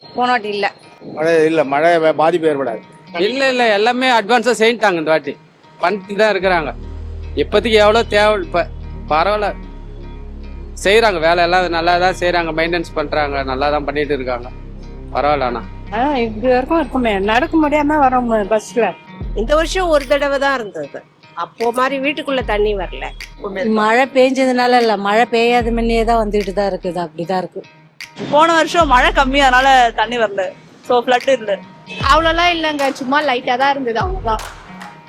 போன வாட்டி இல்லை. மழை இல்லை, மழை பாதிப்பு ஏற்படாது. இல்லை எல்லாமே அட்வான்ஸாக செஞ்சுட்டாங்க இந்த வாட்டி. பண்ணிட்டு தான் இருக்கிறாங்க. இப்போதைக்கு எவ்வளோ தேவை இப்போ பரவாயில்ல செய்கிறாங்க. வேலை எல்லாம் நல்லா தான் செய்கிறாங்க, மெயின்டெனன்ஸ் பண்ணுறாங்க, நல்லா தான் பண்ணிட்டு இருக்காங்க. பரவாயில்ல. ஆனால் இப்படி வரைக்கும் இருக்குமே, நடக்க முடியாம வரோம் பஸ்ல. இந்த வருஷம் ஒரு தடவை தான் இருந்தது. அப்போ மாதிரி வீட்டுக்குள்ள தண்ணி வரல. மழை பெஞ்சதுனால இல்ல, மழை பெய்யாத முன்னே தான் வந்துட்டு தான் இருக்குது. அப்படிதான் இருக்கு. போன வருஷம் மழை கம்மியானால தண்ணி வரல, சோ ஃப்ளட் இல்ல. அவ்வளோலாம் இல்லைங்க, சும்மா லைட்டா தான் இருந்தது அவ்வளோதான்.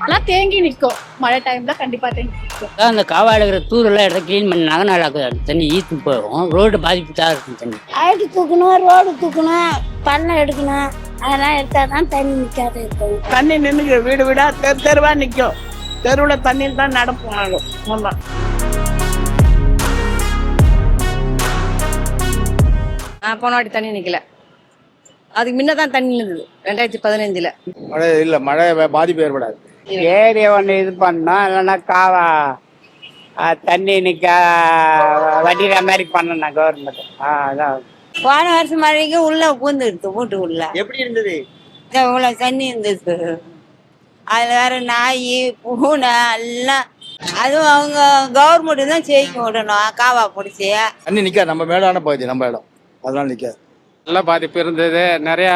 ஆனா தேங்கி நிற்கும், மழை டைம்ல கண்டிப்பா தேங்கி நிற்கும். அந்த காவாயில் இருக்கிற தூரெல்லாம் இடத்த கிளீன் பண்ணாங்க, நல்லா தண்ணி ஈத்து போகும். ரோடு பாதிப்பு தான் இருக்கும். தண்ணி ஆயிட்டு தூக்கணும், ரோடு தூக்கணும், பள்ளம் எடுக்கணும், அதெல்லாம் எடுத்தாதான் தண்ணி நிற்காத இருக்கும். தண்ணி நின்று வீடு வீடா தெருவா நிற்கும். தெருவுல தண்ணியில் தான் நடப்போம். போன வாட்டி தண்ணி நிக்கல, அதுக்கு முன்னதான் தண்ணி இருந்தது 2015. மழை இல்லை, மழை பாதிப்பு ஏற்படாது. ஏரியா ஒன்று இது பண்ணோம், இல்லைன்னா காவா தண்ணி நிற்க வடிகிற மாதிரி பண்ணணும் கவர்மெண்ட். அதான் போன வருஷம் மழைக்கு உள்ள பூந்துடுது, வீட்டு உள்ள எப்படி இருந்தது? இவ்வளவு தண்ணி இருந்தது. அதுல வேற நாய் பூனை எல்லாம், அதுவும் அவங்க கவர்மெண்ட் தான் செய்ய விடணும், காவா பிடிச்சி. தண்ணி நிற்காது, நம்ம மேடான பகுதி, நம்ம இடம், அதனால நிற்காது. நல்ல பாதிப்பு இருந்தது. நிறையா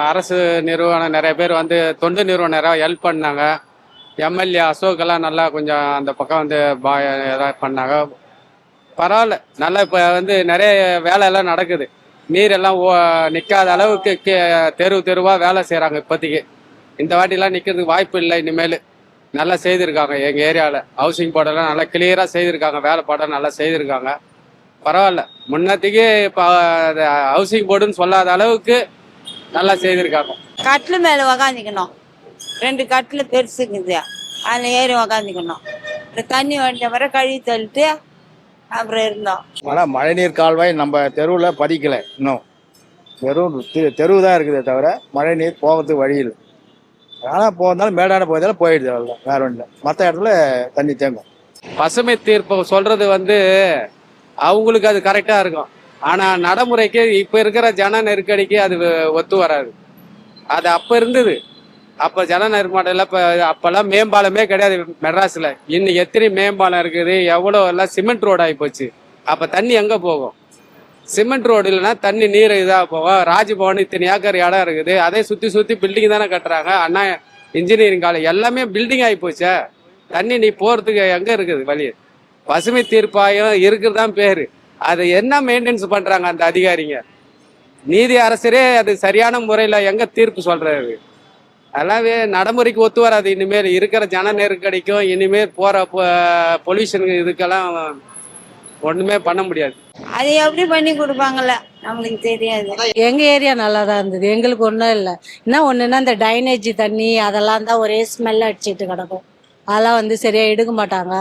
அரசு நிறுவனம் நிறைய பேர் வந்து தொண்டு நிறுவனம் நிறையா ஹெல்ப் பண்ணாங்க. எம்எல்ஏ அசோக்கெல்லாம் நல்லா கொஞ்சம் அந்த பக்கம் வந்து ஏதாவது பண்ணாங்க. பரவாயில்ல, நல்லா இப்போ வந்து நிறைய வேலையெல்லாம் நடக்குது. நீரெல்லாம் நிற்காத அளவுக்கு தெருவாக வேலை செய்கிறாங்க இப்போதைக்கு. இந்த வாட்டிலாம் நிற்கிறதுக்கு வாய்ப்பு இல்லை. இனிமேல் நல்லா செய்திருக்காங்க. எங்கள் ஏரியாவில் ஹவுசிங் போர்டெல்லாம் நல்லா கிளியராக செய்திருக்காங்க, வேலை பாடம் நல்லா செய்திருக்காங்க. பரவாயில்ல, முன்னத்துக்கு இப்போ ஹவுசிங் போர்டுன்னு சொல்லாத அளவுக்கு நல்லா செய்திருக்காங்க. கட்டில் மேலே உக்காந்துக்கணும், 2 கட்டில் பெருசுக்குது, அதில் ஏறி உக்காந்துக்கணும். தண்ணி வந்த பிறகு கழுவி தள்ளிட்டு அப்புறம் இருந்தோம். ஆனால் மழைநீர் கால்வாய் நம்ம தெருவில் பதிக்கலை இன்னும். வெறும் தெருவு தான் இருக்குதே தவிர மழைநீர் போகிறதுக்கு வழி இல்லை. ஆனால் போகிறதாலும் மேடான போகிறதால போயிடுது, அவ்வளோதான், வேற ஒன்றும் இல்லை. மற்ற இடத்துல தண்ணி தேங்கும். பசுமை தீர்ப்பு சொல்றது வந்து அவங்களுக்கு அது கரெக்டாக இருக்கும். ஆனால் நடைமுறைக்கு இப்போ இருக்கிற ஜன நெருக்கடிக்கு அது ஒத்து வராது. அது அப்போ இருந்தது. அப்போ ஜன நெருக்கடியில் இப்போ அப்போல்லாம் மேம்பாலமே கிடையாது மெட்ராஸில். இன்னைக்கு எத்தனை மேம்பாலம் இருக்குது, எவ்வளோ எல்லாம் சிமெண்ட் ரோடு ஆகி போச்சு. அப்போ தண்ணி எங்கே போகும்? சிமெண்ட் ரோடு இல்லைன்னா தண்ணி நீர் இதாக போகும். ராஜ்பவன் இத்தனை ஏக்கர் இடம் இருக்குது, அதே சுற்றி பில்டிங் தானே கட்டுறாங்க. அண்ணா இன்ஜினியரிங் காலேஜ் எல்லாமே பில்டிங் ஆகி போச்சே. தண்ணி நீ போகிறதுக்கு எங்கே இருக்குது வழி? பசுமை தீர்ப்பாயம் இருக்குதான் பேரு. அதை என்ன மெயின்டெனன்ஸ் பண்றாங்க அந்த அதிகாரிங்க? நீதி அரசரே அது சரியான முறையில் எங்க தீர்ப்பு சொல்றாரு? அதெல்லாம் நடைமுறைக்கு ஒத்து வராது. இனிமேல் இருக்கிற ஜன நெருக்கடிக்கும் இனிமேல் போற பொல்யூஷனுக்கு இதுக்கெல்லாம் ஒண்ணுமே பண்ண முடியாது. அது எப்படி பண்ணி கொடுப்பாங்கல்ல நம்மளுக்கு தெரியாது. எங்க ஏரியா நல்லா தான் இருந்தது, எங்களுக்கு ஒன்றும் இல்லை. என்ன ஒண்ணுன்னா இந்த டைனேஜ் தண்ணி அதெல்லாம் தான் ஒரே ஸ்மெல் அடிச்சுட்டு கிடக்கும். அதெல்லாம் வந்து சரியா எடுக்க மாட்டாங்க.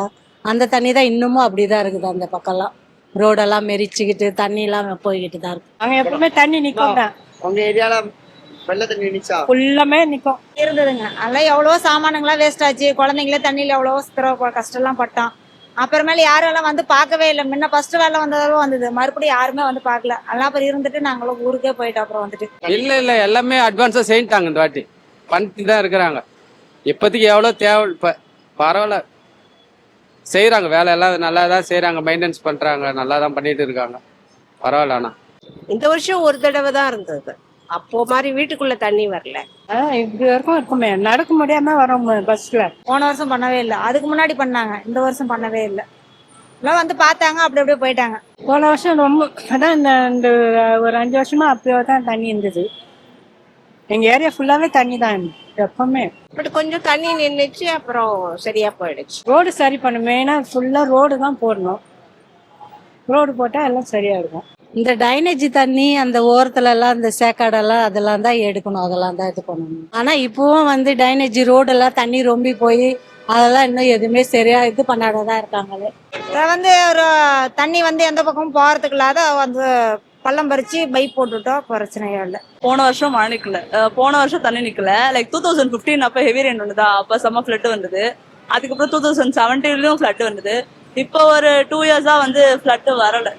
அந்த தண்ணி தான் இன்னமும் அப்படிதான் இருக்குது. அந்த பக்கம்லாம் ரோடெல்லாம் மெரிச்சுக்கிட்டு தண்ணி எல்லாம் போய்கிட்டு தான் இருக்கு. அங்க எப்பவுமே தண்ணி நிக்கும். உங்க ஏரியால வெள்ள தண்ணி நிச்சா ஃபுல்லாமே நிக்கும் இருந்ததுங்க. அதெல்லாம் எவ்வளவோ சாமானங்களாம் வேஸ்ட் ஆச்சு. குழந்தைங்களே தண்ணியில எவ்வளவோ கஷ்டம்லாம் பட்டோம். அப்புறமேல யாரெல்லாம் வந்து பார்க்கவே இல்லை. முன்ன ஃபர்ஸ்ட் வேலை வந்ததாலும் வந்தது, மறுபடியும் யாருமே வந்து பார்க்கல. அதெல்லாம் அப்புறம் இருந்துட்டு நாங்களும் ஊருக்கே போயிட்டோம். அப்புறம் வந்துட்டு இல்லை எல்லாமே அட்வான்ஸா செஞ்சுட்டாங்க. இந்த வாட்டி பண்ணிட்டு தான் இருக்கிறாங்க. இப்போதைக்கு எவ்வளோ தேவை இப்போ பரவாயில்ல செய்கிறாங்க. வேலையெல்லாம் நல்லா தான் செய்கிறாங்க, மெயின்டெனன்ஸ் பண்ணுறாங்க, நல்லா தான் பண்ணிட்டு இருக்காங்க. பரவாயில்ல. ஆனால் இந்த வருஷம் ஒரு தடவை தான் இருந்தது. அப்போ மாதிரி வீட்டுக்குள்ள தண்ணி வரல. இப்படி வரைக்கும் இருக்குமே, நடக்க முடியாம வரோம் பஸ்ல. போன வருஷம் பண்ணவே இல்லை, அதுக்கு முன்னாடி பண்ணாங்க. இந்த வருஷம் பண்ணவே இல்லை. எல்லாம் வந்து பார்த்தாங்க, அப்படியே போயிட்டாங்க. போன வருஷம் ரொம்ப அதான் இந்த ஒரு 5 வருஷமா அப்பயோ தான் தண்ணி இருந்தது. எங்க ஏரியா ஃபுல்லாவே தண்ணி தான் எப்பவுமே. பட் கொஞ்சம் தண்ணி நின்றுச்சு, அப்புறம் சரியா போயிடுச்சு. ரோடு சரி பண்ணும், மெயினா ஃபுல்லா ரோடு தான் போடணும். ரோடு போட்டா எல்லாம் சரியா இருக்கும். இந்த டைனேஜ் தண்ணி அந்த ஓரத்துல எல்லாம் இந்த சேக்காடெல்லாம் அதெல்லாம் தான் எடுக்கணும், அதெல்லாம் தான் இது பண்ணணும். ஆனா இப்பவும் வந்து டைனேஜ் ரோடெல்லாம் தண்ணி ரொம்பி போய் அதெல்லாம் இன்னும் எதுவுமே சரியா இது பண்ணாதான் இருக்காங்களே. வந்து ஒரு தண்ணி வந்து எந்த பக்கமும் போறதுக்கு இல்லாத வந்து பள்ளம் பறிச்சு பைப் போட்டுட்டோம், பிரச்சனையே இல்லை. போன வருஷம் மழை நிக்கல, போன வருஷம் தண்ணி நிக்கல. லைக் 2015 அப்ப ஹெவி ரெயின் வந்ததா, அப்ப செம்ம ஃபிளட் வந்தது. அதுக்கப்புறம் 2017லயும் ஃபிளட் வந்தது. இப்போ ஒரு 2 இயர்ஸா வந்து ஃபிளட் வரல.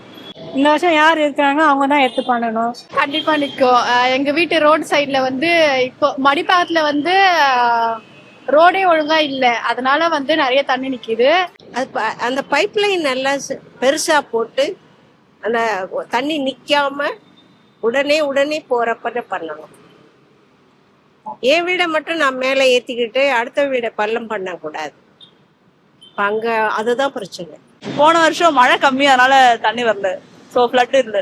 இந்த வருஷம் யார் இருக்காங்க அவங்க தான் எடுத்து பண்ணணும். கண்டிப்பா நிக்கும். எங்க வீட்டு ரோடு சைட்ல வந்து இப்போ மடிப்பாக்கத்துல வந்து ரோடே ஒழுங்கா இல்ல, அதனால வந்து நிறைய தண்ணி நிக்குது. அந்த பைப் லைன் நல்லா பெருசா போட்டு அந்த தண்ணி நிக்காம உடனே போறப்ப பண்ணணும். என் வீடை மட்டும் நான் மேலே ஏத்திக்கிட்டு அடுத்த வீடை பள்ளம் பண்ண கூடாது. அங்க அதுதான் பிரச்சனை. போன வருஷம் மழை கம்மி, அதனால தண்ணி வரல, ஸோ ஃப்ளட் இல்லை.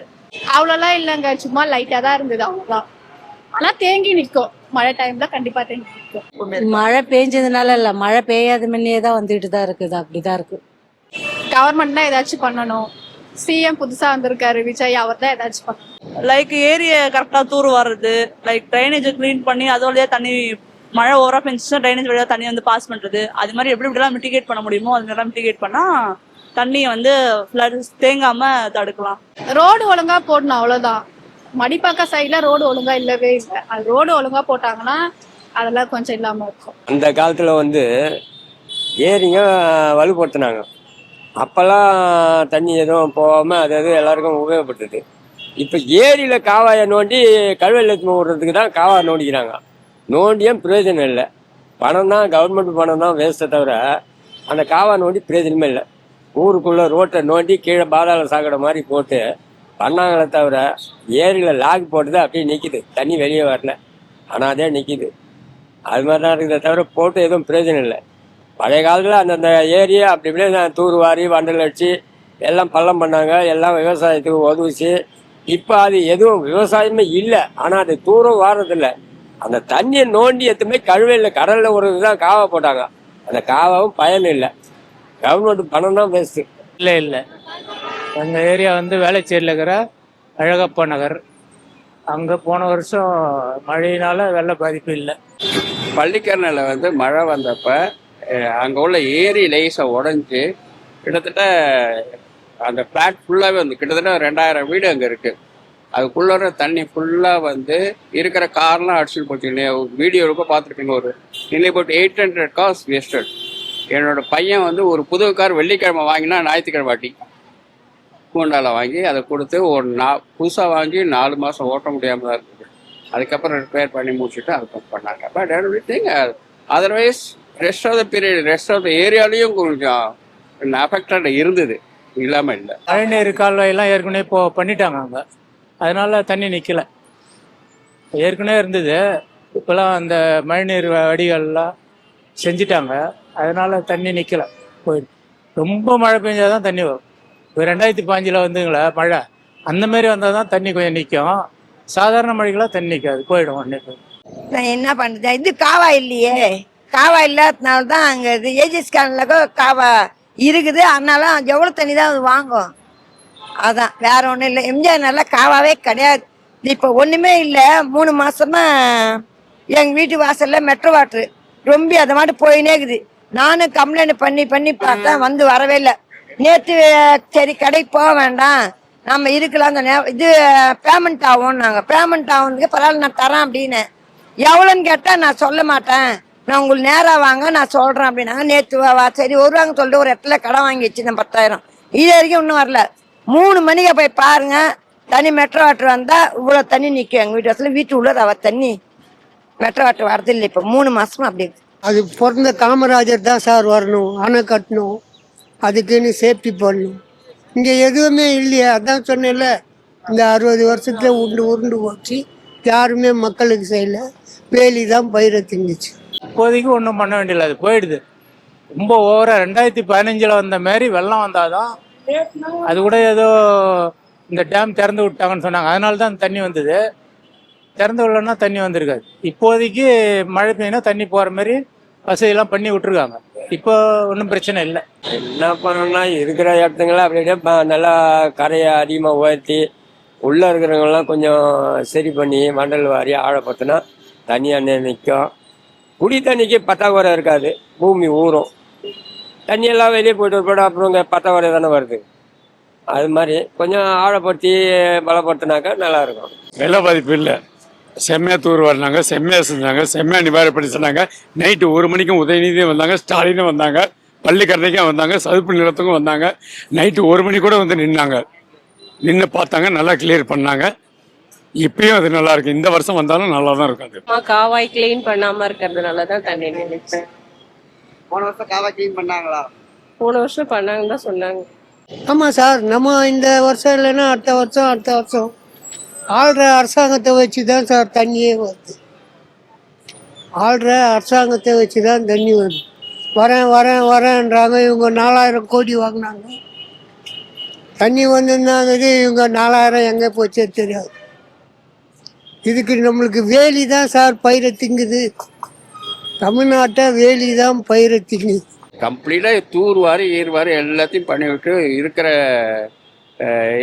அவ்வளோலாம் இல்லைங்க, சும்மா லைட்டா தான் இருந்தது அவ்வளோதான். ஆனா தேங்கி நிக்கும், மழை டைம்ல கண்டிப்பா தேங்கி நிக்கும். மழை பெஞ்சதுனால இல்ல, மழை பெய்யாத முன்னே தான் வந்துட்டு தான் இருக்குது. அப்படிதான் இருக்கு. கவர்மெண்ட் தான் ஏதாச்சும் பண்ணணும். சிஎம் புதுசா வந்திருக்காரு விஜய், அவர் தான் ஏதாச்சும் பண்ணணும். லைக் ஏரியா கரெக்டா தூர் வர்றது, லைக் ட்ரைனேஜ் கிளீன் பண்ணி அது வழியா தண்ணி, மழை ஓவரா பெஞ்சுச்சுன்னா ட்ரைனேஜ் வழியா தண்ணி வந்து பாஸ் பண்றது, அது மாதிரி எப்படி எப்படிலாம் மிட்டிகேட் பண்ண முடியுமோ அது மாதிரிலாம் மிட்டிகேட் பண்ணா தண்ணியை வந்து தேங்காம தடுக்கலாம். ரோடு ஒழுங்கா போடணும், அவ்வளவுதான். மடிப்பாக்க சைட்ல ரோடு ஒழுங்கா இல்லவே இல்லை. அது ரோடு ஒழுங்கா போட்டாங்கன்னா அதெல்லாம் கொஞ்சம் இல்லாம இருக்கும். அந்த காலத்துல வந்து ஏரிங்க வலுப்படுத்தினாங்க. அப்பெல்லாம் தண்ணி எதுவும் போகாம அது எல்லாருக்கும் உபயோகப்பட்டது. இப்போ ஏரியில காவாயை நோண்டி கல்வெள்ளத்து விடுறதுக்கு தான் காவா நோண்டிக்கிறாங்க. நோண்டியும் பிரயோஜனம் இல்லை. பணம் தான், கவர்மெண்ட் பணம் தான் வேஸ்ட்டை தவிர அந்த காவா நோண்டி பிரயோஜனமே இல்லை. ஊருக்குள்ள ரோட்டை நோண்டி கீழே பாதாள சாக்கடை மாதிரி போட்டு பண்ணாங்களே தவிர ஏரியில் லாக் போட்டுது அப்படியே நிற்கிது, தண்ணி வெளியே வரல, ஆனால் அதே நிற்கிது. அது மாதிரி தான் இருக்குதே தவிர போட்டு எதுவும் பிரயோஜனம் இல்லை. பழைய காலத்தில் அந்தந்த ஏரியை அப்படி இப்படியே தூர் வாரி வண்டல் அடிச்சு எல்லாம் பள்ளம் பண்ணாங்க, எல்லாம் விவசாயத்துக்கு உதவிச்சு. இப்போ அது எதுவும் விவசாயமே இல்லை, ஆனால் அது தூரம் வாரதில்லை. அந்த தண்ணியை நோண்டி எத்துமே கழுவையில் கடலில் ஒரு இதுதான் காவா போட்டாங்க. அந்த காவாவும் பயன் இல்லை, கவர்மெண்ட் பணம் தான் வேஸ்ட்டு. இல்லை எங்கள் ஏரியா வந்து வேளச்சேரியில் இருக்கிற அழகப்பா நகர். அங்கே போன வருஷம் மழையினால வெள்ள பாதிப்பு இல்லை. பள்ளிக்கரணையில் வந்து மழை வந்தப்ப அங்கே உள்ள ஏரி லேசாக உடஞ்சி கிட்டத்தட்ட அந்த ஃப்ளாட் ஃபுல்லாகவே வந்து கிட்டத்தட்ட 2000 வீடு அங்கே இருக்குது. அதுக்குள்ளே தண்ணி ஃபுல்லாக வந்து இருக்கிற கார்லாம் அடிச்சுட்டு போச்சு. வீடியோ இருக்க பார்த்துருப்பீங்க. ஒரு நிலை போட்டு 800 cars வேஸ்டட். என்னோட பையன் வந்து ஒரு புது கார் வெள்ளிக்கிழமை வாங்கினா ஞாயிற்றுக்கிழமை வாட்டி பூண்டால வாங்கி அதை கொடுத்து ஒரு புதுசாக வாங்கி 4 மாதம் ஓட்ட முடியாமல் தான் இருக்குது. அதுக்கப்புறம் ரிப்பேர் பண்ணி முடிச்சுட்டு அதுக்கப்புறம் பண்ணாங்க. But everything otherwise rest of the period rest of the ஏரியாலையும் கொஞ்சம் அஃபெக்டட் இருந்தது, இல்லாமல் இல்லை. மழைநீர் கால்வாயெல்லாம் ஏற்கனவே இப்போ பண்ணிட்டாங்க அங்கே, அதனால தண்ணி நிற்கலை. ஏற்கனவே இருந்தது, இப்போலாம் அந்த மழைநீர் வடிகால்லாம் செஞ்சிட்டாங்க, அதனால தண்ணி நிற்கலை, போயிடுது. ரொம்ப மழை பெஞ்சாதான் தண்ணி வரும். இப்போ 2005 வந்துங்களா மழை, அந்த மாதிரி வந்தால் தான் தண்ணி கொஞ்சம் நிற்கும். சாதாரண மழைக்கெல்லாம் தண்ணி நிற்காது, போயிடும் அன்னைக்கு. நான் என்ன பண்ணுறது, இது காவா இல்லையே, காவா இல்லாதனால தான் அங்கே இது ஏஜிஎஸ் கேனில் காவா இருக்குது. அதனால எவ்வளோ தண்ணி தான் அது வாங்கும், அதான் வேற ஒன்றும் இல்லை. எம்ஜிஆர் நல்லா காவாவே கிடையாது. இப்போ ஒன்றுமே இல்லை. 3 மாசமா எங்கள் வீட்டு வாசலில் மெட்ரோ வாட்ரு ரொம்ப அதை மாதிரி போயினே இருக்குது. நானும் கம்ப்ளைண்ட் பண்ணி பார்த்தா வந்து வரவே இல்லை. நேற்று சரி கடைக்கு போக வேண்டாம், நம்ம இருக்கலாம், அந்த இது பேமெண்ட் ஆகும், நாங்கள் பேமெண்ட் ஆகுறதுக்கு பரவாயில்ல நான் தரேன் அப்படின்னு. எவ்வளோன்னு கேட்டால் நான் சொல்ல மாட்டேன், நான் உங்களுக்கு நேராக வாங்க நான் சொல்கிறேன் அப்படின்னாங்க. நேற்று சரி வருவாங்க சொல்லிட்டு ஒரு இடத்துல கடை வாங்கி வச்சுருந்தேன் 10,000. இது வரைக்கும் இன்னும் வரல. 3 மணிக்கு போய் பாருங்க, தண்ணி மெட்ரோ வாட்டர் வந்தால் இவ்வளோ தண்ணி நிற்கும். எங்கள் வீட்டு வசதியில் வீட்டு உள்ள தண்ணி மெட்ரோ வாட்டர் வரதில்லை. இப்போ 3 மாசமா அப்படி இருக்கு. அது பிறந்த காமராஜர் தான் சார் வரணும், அணை கட்டணும், அதுக்குன்னு சேஃப்டி பண்ணணும். இங்கே எதுவுமே இல்லையே, அதான் சொன்னேன்ல, இந்த 60 வருஷத்துல உருண்டு போச்சு, யாருமே மக்களுக்கு செய்யல. வேலி தான் பயிரை திங்குச்சு. இப்போதைக்கு ஒன்றும் பண்ண வேண்டியதில்லை, அது போயிடுது. ரொம்ப ஓவராக 2015 வந்த மாதிரி வெள்ளம் வந்தாதான், அது கூட ஏதோ இந்த டேம் திறந்து விட்டாங்கன்னு சொன்னாங்க, அதனால தான் தண்ணி வந்தது. திறந்து விடலன்னா தண்ணி வந்திருக்காது. இப்போதைக்கு மழை பெய்யினா தண்ணி போகிற மாதிரி வசதியெல்லாம் பண்ணி விட்டுருக்காங்க. இப்போ ஒன்றும் பிரச்சனை இல்லை. என்ன பண்ணணும்னா இருக்கிற இடத்துங்களை அப்படியே நல்லா கரையை அதிகமாக உயர்த்தி உள்ளே இருக்கிறவங்கெல்லாம் கொஞ்சம் சரி பண்ணி மண்டல் வாரி ஆழப்படுத்தினா தண்ணி அண்ணன் நிற்கும். குடி தண்ணிக்கு பற்றாக்குறை இருக்காது, பூமி ஊறும். தண்ணியெல்லாம் வெளியே போய்ட்டு அப்புறம் இங்கே பற்றாக்குறை தானே வருது. அது மாதிரி கொஞ்சம் ஆழப்படுத்தி பலப்படுத்தினாக்கா நல்லாயிருக்கும். வெள்ள பாதிப்பு இல்லை, செம்மையாக தூர் வரனாங்க, செம்மையாக செஞ்சாங்க, செம்மையாக நிவாரணப்படி சொன்னாங்க. நைட்டு 1 மணிக்கும் உதயநிதியும் வந்தாங்க, ஸ்டாலினும் வந்தாங்க, பள்ளிக்கரணைக்கும் வந்தாங்க, சதுப்பு நிலத்துக்கும் வந்தாங்க. நைட்டு 1 மணி கூட வந்து நின்னாங்க. நின்று பார்த்தாங்க, நல்லா கிளியர் பண்ணாங்க. இப்பயும் அது நல்லா இருக்கு. இந்த வருஷம் வந்தாலும் நல்லா தான் இருக்கும். அது காவாய் கிளீன் பண்ணாம இருக்கிறதுனால தான் தண்ணி நின்றுச்சு. போன வருஷம் காவாய் கிளீன் பண்ணாங்களா? போன வருஷம் பண்ணாங்கன்னு தான் சொன்னாங்க. ஆமாம் சார், நம்ம இந்த வருஷம் இல்லைன்னா அடுத்த வருஷம் ஆள்ற அரசாங்கத்தை வச்சு தான் சார் தண்ணியே வருது. ஆள்ற அரசாங்கத்தை வச்சு தான் தண்ணி வருது. வரேன்றாங்க. இவங்க 4000 கோடி வாங்கினாங்க. தண்ணி வந்துருந்தாங்க. இவங்க 4000 எங்கே போச்சே தெரியாது. இதுக்கு நம்மளுக்கு வேலி தான் சார் பயிரை திங்குது. தமிழ்நாட்டை வேலி தான் பயிரை திங்குது. கம்ப்ளீட்டாக தூர்வாரி ஈர்வாரி எல்லாத்தையும் பண்ணிவிட்டு இருக்கிற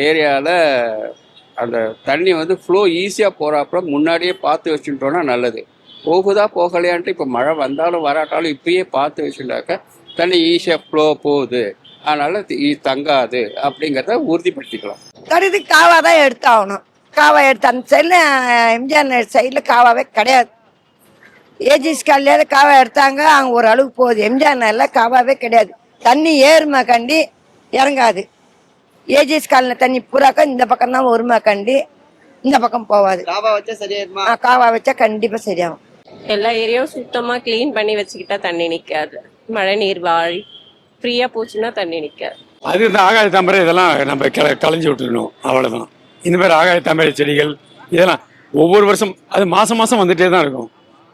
ஏரியாவில் அந்த தண்ணி வந்து ஃப்ளோ ஈஸியாக போகிறாப்புல முன்னாடியே பார்த்து வச்சுட்டோன்னா நல்லது. போகுதா போகலையான்ட்டு இப்போ மழை வந்தாலும் வராட்டாலும் இப்பயே பார்த்து வச்சுட்டாக்க தண்ணி ஈஸியாக ஃப்ளோ போகுது, அதனால் தங்காது அப்படிங்கிறத உறுதிப்படுத்திக்கலாம். கருதி காவா தான் எடுத்தாகணும். காவா எடுத்து அந்த சைடில் எம்ஜிஆர் சைடில் காவாவே கிடையாது. ஏஜிஎஸ் காலையில காவா எடுத்தாங்க, அங்கே ஒரு அளவுக்கு போகுது. எம்ஜிஆர் நகரில் காவாவே கிடையாது. தண்ணி ஏறுமா கண்டி இறங்காது. ஏஜிஎஸ் காலில் தண்ணி பூராக்க இந்த பக்கம் தான் ஒருமா கண்டி இந்த பக்கம் போகாது. காவா வச்சா சரியாயிருமா? காவா வச்சா கண்டிப்பாக சரியாகும். எல்லா ஏரியாவும் சுத்தமாக க்ளீன் பண்ணி வச்சுக்கிட்டா தண்ணி நிற்காது. மழை நீர் வாழி ஃப்ரீயாக போச்சுன்னா தண்ணி நிற்காது. அது இந்த ஆகாய தாமரை இதெல்லாம் நம்ம களைஞ்சி விட்டுருணும், அவ்வளோதான். இந்த மாதிரி ஆகாய தாமரை செடிகள் இதெல்லாம் ஒவ்வொரு வருஷம் அது மாதம் வந்துட்டே தான் இருக்கும்.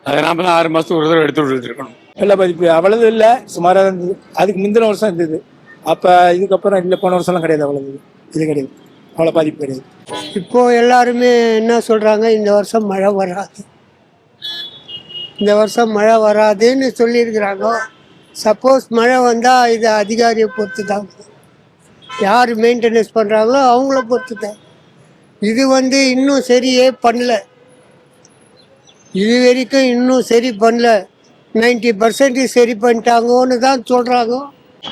அதை நாம தான் 6 மாதத்துக்கு ஒரு தடவை எடுத்து விட்டுட்டு இருக்கணும். வெள்ள பாதிப்பு அவ்வளவு இல்லை, சுமாராக தான் இருந்தது. அதுக்கு முந்தின வருஷம் இருந்தது. அப்போ இதுக்கப்புறம் இல்லை, போன வருஷம்லாம் கிடையாது. அவ்வளவு இது கிடையாது, அவ்வளோ பாதிப்பு கிடையாது. இப்போ எல்லாருமே என்ன சொல்கிறாங்க, இந்த வருஷம் மழை வராது, இந்த வருஷம் மழை வராதுன்னு சொல்லியிருக்கிறாங்க. சப்போஸ் மழை வந்தால் இது அதிகாரியை பொறுத்து தான், யார் மெயின்டெனன்ஸ் பண்ணுறாங்களோ அவங்கள பொறுத்து தான். இது இன்னும் சரியே பண்ணல. இது வரைக்கும் இன்னும் சரி பண்ணல. 90% சரி பண்ணிட்டாங்கன்னு தான் சொல்கிறாங்க.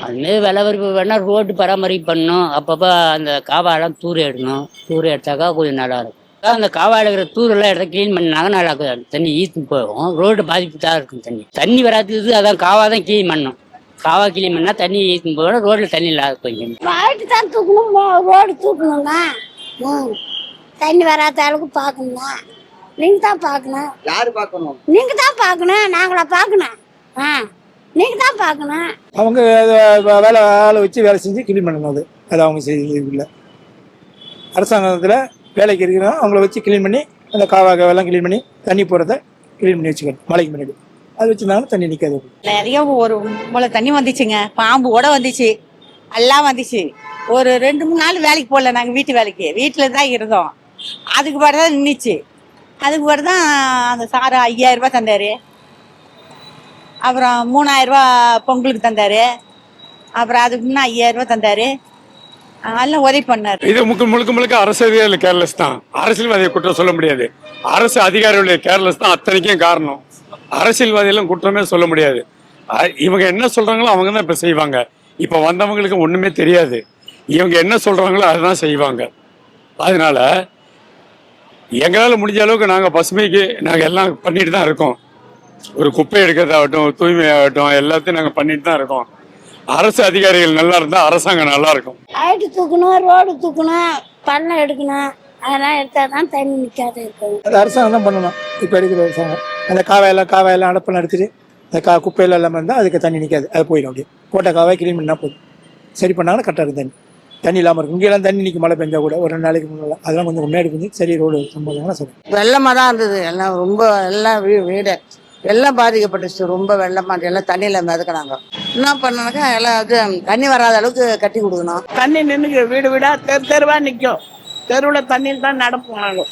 அதுமாரி வெள்ளவரிப்பு வேணால் ரோடு பராமரிப்பு பண்ணணும். அப்பப்போ அந்த காவாலாம் தூர் எடுக்கணும். தூர் எடுத்தாக்கா கொஞ்சம் நல்லா இருக்கும். அந்த காவாயில் இருக்கிற தூரெல்லாம் எடுத்து க்ளீன் பண்ணினாங்க நல்லா இருக்கும். தண்ணி ஈத்து போகும். ரோடு பாதிப்பு தான் இருக்கும். தண்ணி வராது. அதான் காவா தான் க்ளீன் பண்ணணும். காவா க்ளீன் பண்ணால் தண்ணி ஈத்து போகணும். ரோட்டில் தண்ணி இல்லாத கொஞ்சம் ரைட்டு தான் தூக்கணும். ரோடு தூக்கணும்னா தண்ணி வராத அளவுக்கு பார்க்கணும்னா நீங்கள் தான் பார்க்கணும். யாரு பார்க்கணும்? நீங்கள் தான் பார்க்கணும். நாங்களா பார்க்கணும்? நீங்கள் தான் பார்க்கணும். அவங்க வேலை வச்சு வேலை செஞ்சு கிளீன் பண்ணணும். அது அவங்க செய்யல. அரசாங்கத்தில் வேலைக்கு இருக்கிறோம், அவங்கள வச்சு கிளீன் பண்ணி அந்த காவாக்கெல்லாம் கிளீன் பண்ணி தண்ணி போகிறத கிளீன் பண்ணி வச்சுக்கணும். மழைக்கு முன்னாடி அது வச்சுருந்தாலும் தண்ணி நிற்காது. நிறைய ஒரு போல தண்ணி வந்துச்சுங்க. பாம்பு கூட வந்துச்சு, எல்லாம் வந்துச்சு. ஒரு 2-3 நாள் வேலைக்கு போகல. நாங்கள் வீட்டில் தான் இருந்தோம். அதுக்கு பாடு தான் நின்றுச்சு. அதுக்கு பாடு தான் அந்த சார் 5000 ரூபாய் தந்தார். அப்புறம் 3000 ரூபா பொங்கலுக்கு தந்தார். அப்புறம் அதுக்கு முன்னே 5000 ரூபாய் தந்தார். எல்லாம் உதவி பண்ணார். இது முழுக்க அரசியல் கேர்லெஸ் தான். அரசியல்வாதியை குற்றம் சொல்ல முடியாது. அரசு அதிகாரிகளுடைய கேர்லெஸ் தான் அத்தனைக்கும் காரணம். அரசியல்வாதிகளும் குற்றமே சொல்ல முடியாது. இவங்க என்ன சொல்றாங்களோ அவங்க தான் இப்ப செய்வாங்க. இப்ப வந்தவங்களுக்கு ஒண்ணுமே தெரியாது. இவங்க என்ன சொல்றாங்களோ அதுதான் செய்வாங்க. அதனால எங்களால் முடிஞ்ச அளவுக்கு நாங்கள் பசுமைக்கு நாங்கள் எல்லாம் பண்ணிட்டு தான் இருக்கோம். ஒரு குப்பை எடுக்கிறதாகட்டும், தூய்மையாகட்டும், எல்லாத்தையும் நாங்கள் பண்ணிட்டு தான் இருக்கோம். அரசு அதிகாரிகள் நல்லா இருந்தால் அரசாங்கம் நல்லா இருக்கும். ஹைட்டு தூக்கணும், ரோடு தூக்கணும், பள்ளம் எடுக்கணும். அதெல்லாம் எடுத்தால் தான் தண்ணி நிற்காது இருக்கும். அது அரசாங்கம் தான் பண்ணணும். இப்போ எடுக்கிற அரசாங்கம் அந்த காவாயெல்லாம் அடப்பெல்லாம் எடுத்துட்டு அந்த குப்பையெல்லாம் இல்லாமல் இருந்தால் அதுக்கு தண்ணி நிற்காது. அது போயிடும். அப்படியே போட்ட காவாய் கிளீன் பண்ணால் போதும். சரி பண்ணாலும் கரெக்டாக இருக்கும். தண்ணி இல்லாமல் இருக்கும். இங்கெல்லாம் தண்ணி நிற்கும். மழை பெஞ்சா கூட ஒரு 2 நாளைக்கு முன்னாடி அதெல்லாம் கொஞ்சம் முன்னாடி கொஞ்சம் சரி ரோடு சம்பளம்னா சரி. வெள்ளமாக தான் இருந்தது. எல்லாம் ரொம்ப எல்லாம் வீடு எல்லாம் பாதிக்கப்பட்டுச்சு. ரொம்ப வெள்ளமாக எல்லாம் தண்ணியில் மிதக்கினாங்க. என்ன பண்ணனாக்கா எல்லாம் இது தண்ணி வராத அளவுக்கு கட்டி கொடுக்கணும். தண்ணி நின்று வீடு வீடா தெருவா நிற்கும். தெருவில் தண்ணியில் தான் நடப்போம் நாங்கள்.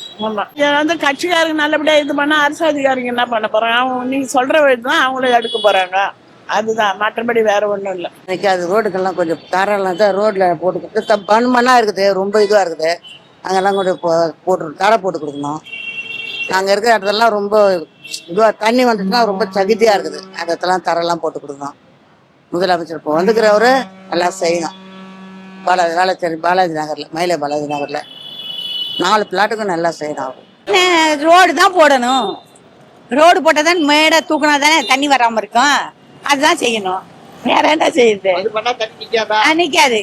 இதை கட்சிக்காரங்க நல்லபடியாக இது பண்ணால் அரசு அதிகாரிங்க என்ன பண்ண போகிறாங்க? அவங்க நீங்கள் சொல்கிற வழி தான் அவங்களே எடுக்க போகிறாங்க. அதுதான், மற்றபடி வேற ஒன்றும் இல்லை. இன்னைக்கு அது ரோடுக்கெல்லாம் கொஞ்சம் தரெல்லாம் தான் ரோட்டில் போட்டு கொடுத்து மண்ணாக இருக்குது. ரொம்ப இதுவாக இருக்குது. அங்கெல்லாம் கொஞ்சம் தடை போட்டு கொடுக்கணும். நாங்கள் இருக்கிற இடத்துலலாம் ரொம்ப இதுவாக தண்ணி வந்துட்டுனா ரொம்ப சகிதியாக இருக்குது. அந்த இடத்துலாம் தரெல்லாம் போட்டு கொடுக்கணும். முதலமைச்சர் இப்போ வந்துக்கிறவரு எல்லாம் செய்யணும். பாலாஜி நகரில் மயிலை பாலாஜி நகரில் 4 பிளாட்டுக்கும் நல்லா செய்யணும். ரோடு தான் போடணும். ரோடு போட்டால் தான் மேடை தூக்கினா தானே தண்ணி வராமல் இருக்கும். அதுதான் செய்யணும். வேற என்ன செய்யுது? அது பண்ணா தண்ணி நிக்காதா? நிக்காது.